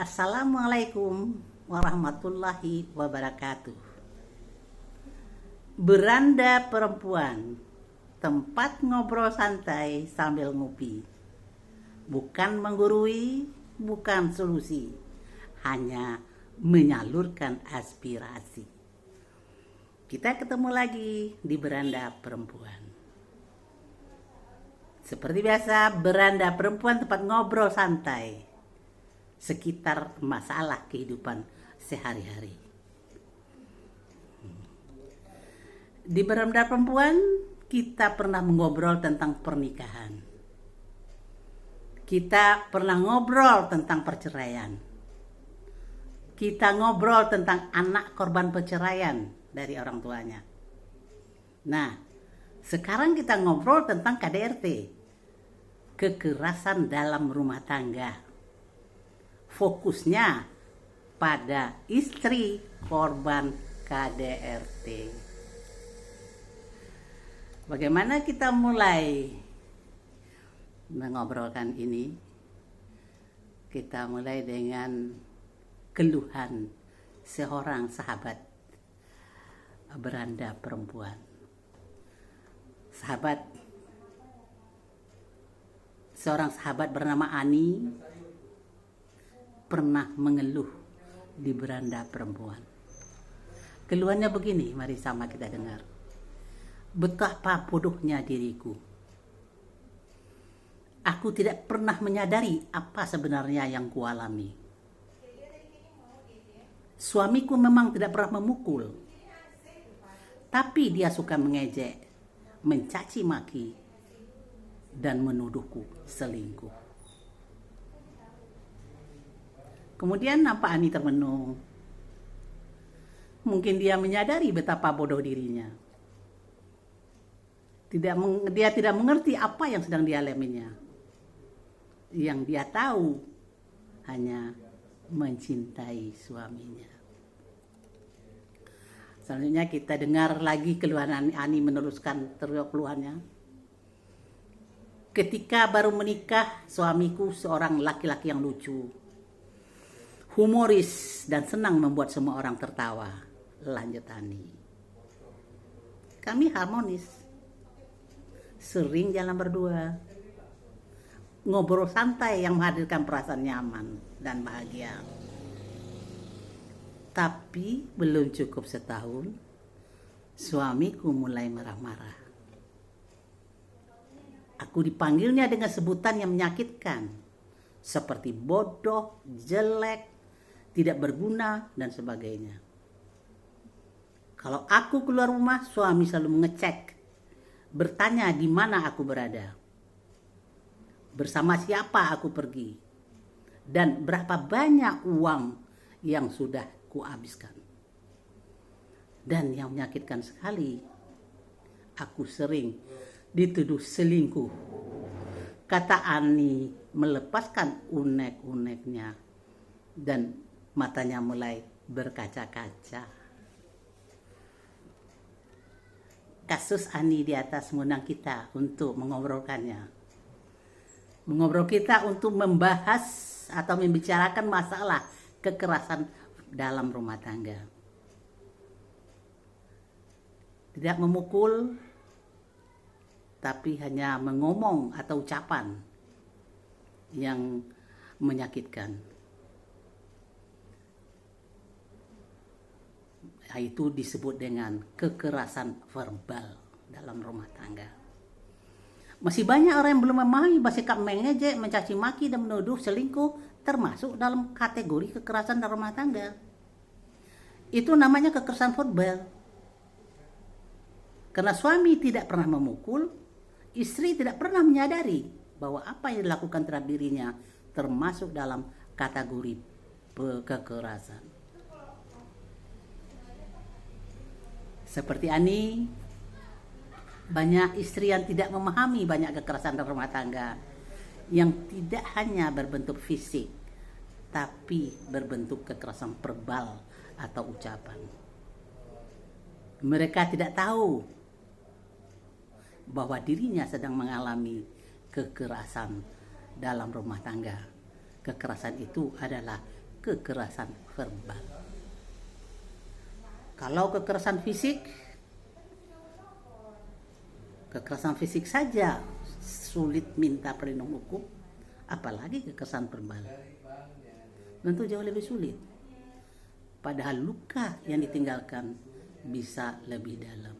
Assalamualaikum warahmatullahi wabarakatuh. Beranda perempuan, tempat ngobrol santai sambil ngopi. Bukan menggurui, bukan solusi, hanya menyalurkan aspirasi. Kita ketemu lagi di beranda perempuan. Seperti biasa, beranda perempuan tempat ngobrol santai sekitar masalah kehidupan sehari-hari. Di beranda perempuan, kita pernah mengobrol tentang pernikahan. Kita pernah ngobrol tentang perceraian. Kita ngobrol tentang anak korban perceraian dari orang tuanya. Nah, sekarang kita ngobrol tentang KDRT, kekerasan dalam rumah tangga. Fokusnya pada istri korban KDRT. Bagaimana kita mulai mengobrolkan ini? Kita mulai dengan keluhan seorang sahabat beranda perempuan. Seorang sahabat bernama Ani pernah mengeluh di beranda perempuan. Keluhannya begini, mari sama kita dengar. Betapa bodohnya diriku. Aku tidak pernah menyadari apa sebenarnya yang kualami. Suamiku memang tidak pernah memukul, tapi dia suka mengejek, mencaci maki, dan menuduhku selingkuh. Kemudian nampak Ani termenung. Mungkin dia menyadari betapa bodoh dirinya. Dia tidak mengerti apa yang sedang dialaminya. Yang dia tahu hanya mencintai suaminya. Selanjutnya kita dengar lagi keluhan Ani meneruskan keluhannya. Ketika baru menikah, suamiku seorang laki-laki yang lucu, humoris, dan senang membuat semua orang tertawa. Lanjut Ani. Kami harmonis. Sering jalan berdua, ngobrol santai yang menghadirkan perasaan nyaman dan bahagia. Tapi belum cukup setahun, suamiku mulai marah-marah. Aku dipanggilnya dengan sebutan yang menyakitkan, seperti bodoh, jelek, tidak berguna, dan sebagainya. Kalau aku keluar rumah, suami selalu mengecek, bertanya di mana aku berada, bersama siapa aku pergi, dan berapa banyak uang yang sudah kuhabiskan. Dan yang menyakitkan sekali, aku sering dituduh selingkuh. Kata Ani melepaskan unek-uneknya dan matanya mulai berkaca-kaca. Kasus Ani di atas mengundang kita untuk mengobrolkannya. Mengobrol kita untuk membahas atau membicarakan masalah kekerasan dalam rumah tangga. Tidak memukul, tapi hanya mengomong atau ucapan yang menyakitkan. Itu disebut dengan kekerasan verbal dalam rumah tangga. Masih banyak orang yang belum memahami bahwa sikap mengejek, mencaci maki, dan menuduh selingkuh termasuk dalam kategori kekerasan dalam rumah tangga. Itu namanya kekerasan verbal. Karena suami tidak pernah memukul, istri tidak pernah menyadari bahwa apa yang dilakukan terhadap dirinya termasuk dalam kategori kekerasan. Seperti Ani, banyak istri yang tidak memahami banyak kekerasan dalam rumah tangga yang tidak hanya berbentuk fisik, tapi berbentuk kekerasan verbal atau ucapan. Mereka tidak tahu bahwa dirinya sedang mengalami kekerasan dalam rumah tangga. Kekerasan itu adalah kekerasan verbal. Kalau kekerasan fisik saja sulit minta perlindungan hukum, apalagi kekerasan verbal. Tentu jauh lebih sulit. Padahal luka yang ditinggalkan bisa lebih dalam.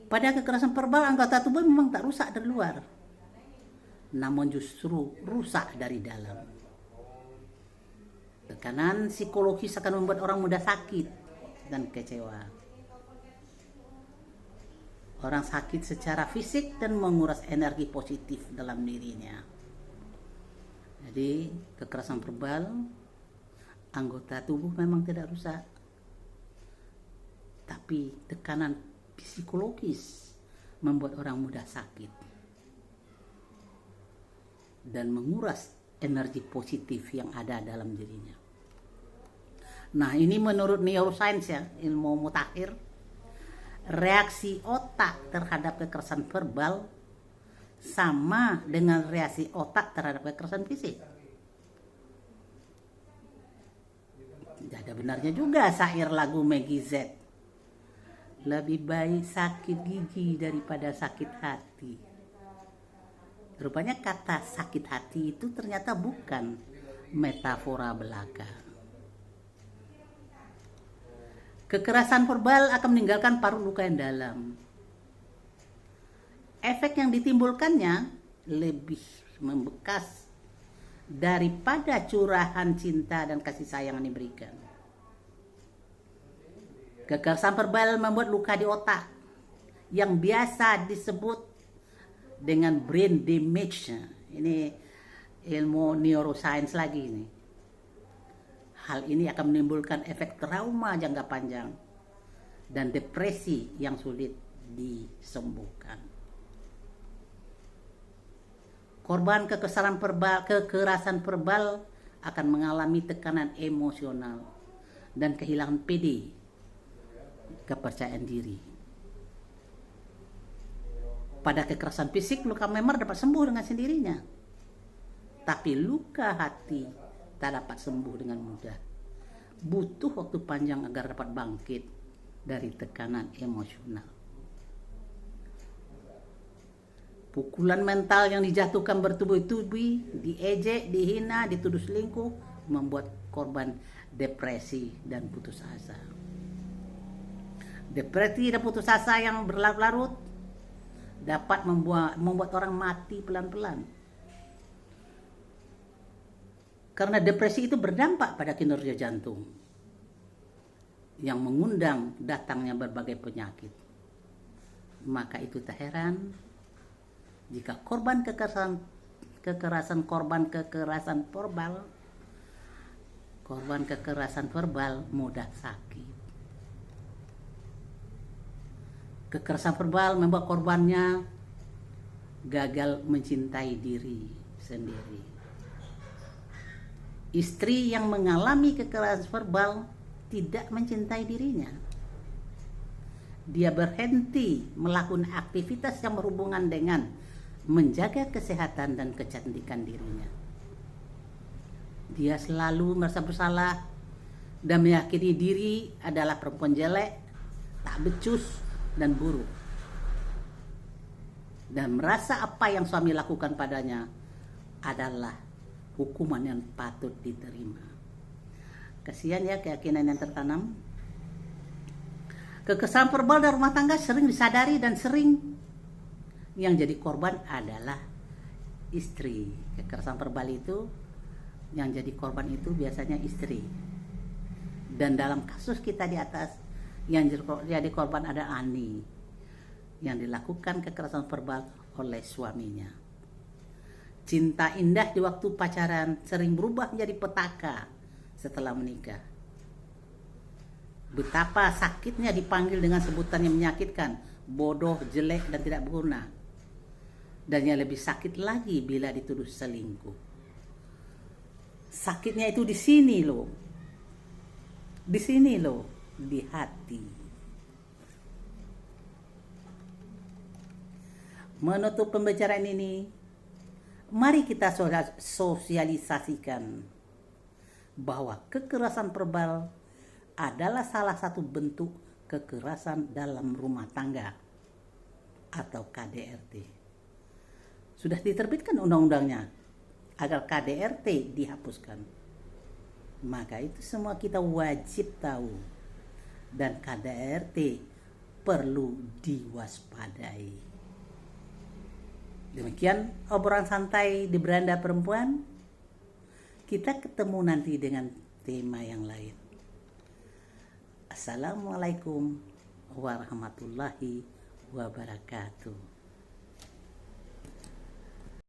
Pada kekerasan verbal, anggota tubuh memang tak rusak dari luar, namun justru rusak dari dalam. Tekanan psikologis akan membuat orang mudah sakit dan kecewa. Orang sakit secara fisik dan menguras energi positif dalam dirinya. Jadi kekerasan verbal, anggota tubuh memang tidak rusak, tapi tekanan psikologis membuat orang mudah sakit dan menguras energi positif yang ada dalam dirinya. Nah, ini menurut neuroscience ya, ilmu mutakhir, reaksi otak terhadap kekerasan verbal sama dengan reaksi otak terhadap kekerasan fisik. Tidak ada benarnya juga syair lagu Maggie Z, lebih baik sakit gigi daripada sakit hati. Rupanya kata sakit hati itu ternyata bukan metafora belaka. Kekerasan verbal akan meninggalkan paru luka yang dalam. Efek yang ditimbulkannya lebih membekas daripada curahan cinta dan kasih sayang yang diberikan. Kekerasan verbal membuat luka di otak yang biasa disebut dengan brain damage. Ini ilmu neuroscience lagi ini. Hal ini akan menimbulkan efek trauma jangka panjang dan depresi yang sulit disembuhkan. Korban kekerasan verbal akan mengalami tekanan emosional dan kehilangan PD, kepercayaan diri. Pada kekerasan fisik, luka memar dapat sembuh dengan sendirinya. Tapi luka hati tak dapat sembuh dengan mudah. Butuh waktu panjang agar dapat bangkit dari tekanan emosional. Pukulan mental yang dijatuhkan bertubi-tubi, diejek, dihina, dituduh selingkuh, membuat korban depresi dan putus asa. Depresi dan putus asa yang berlarut-larut dapat membuat orang mati pelan-pelan. Karena depresi itu berdampak pada kinerja jantung yang mengundang datangnya berbagai penyakit. Maka itu tak heran jika korban kekerasan verbal mudah sakit. Kekerasan verbal membuat korbannya gagal mencintai diri sendiri. Istri yang mengalami kekerasan verbal tidak mencintai dirinya. Dia berhenti melakukan aktivitas yang berhubungan dengan menjaga kesehatan dan kecantikan dirinya. Dia selalu merasa bersalah dan meyakini diri adalah perempuan jelek, tak becus, dan buruk. Dan merasa apa yang suami lakukan padanya adalah hukuman yang patut diterima. Kasihan ya keyakinan yang tertanam. Kekerasan verbal dalam rumah tangga sering disadari dan sering yang jadi korban adalah istri. Kekerasan verbal itu yang jadi korban itu biasanya istri. Dan dalam kasus kita di atas yang jadi korban ada Ani yang dilakukan kekerasan verbal oleh suaminya. Cinta indah di waktu pacaran sering berubah menjadi petaka setelah menikah. Betapa sakitnya dipanggil dengan sebutan yang menyakitkan, bodoh, jelek, dan tidak berguna. Dan yang lebih sakit lagi bila dituduh selingkuh. Sakitnya itu di sini loh. Di sini loh, di hati. Menutup pembicaraan ini, mari kita sosialisasikan bahwa kekerasan verbal adalah salah satu bentuk kekerasan dalam rumah tangga atau KDRT. Sudah diterbitkan undang-undangnya agar KDRT dihapuskan. Maka itu semua kita wajib tahu, dan KDRT perlu diwaspadai. Demikian obrolan santai di Beranda Perempuan. Kita ketemu nanti dengan tema yang lain. Assalamualaikum warahmatullahi wabarakatuh.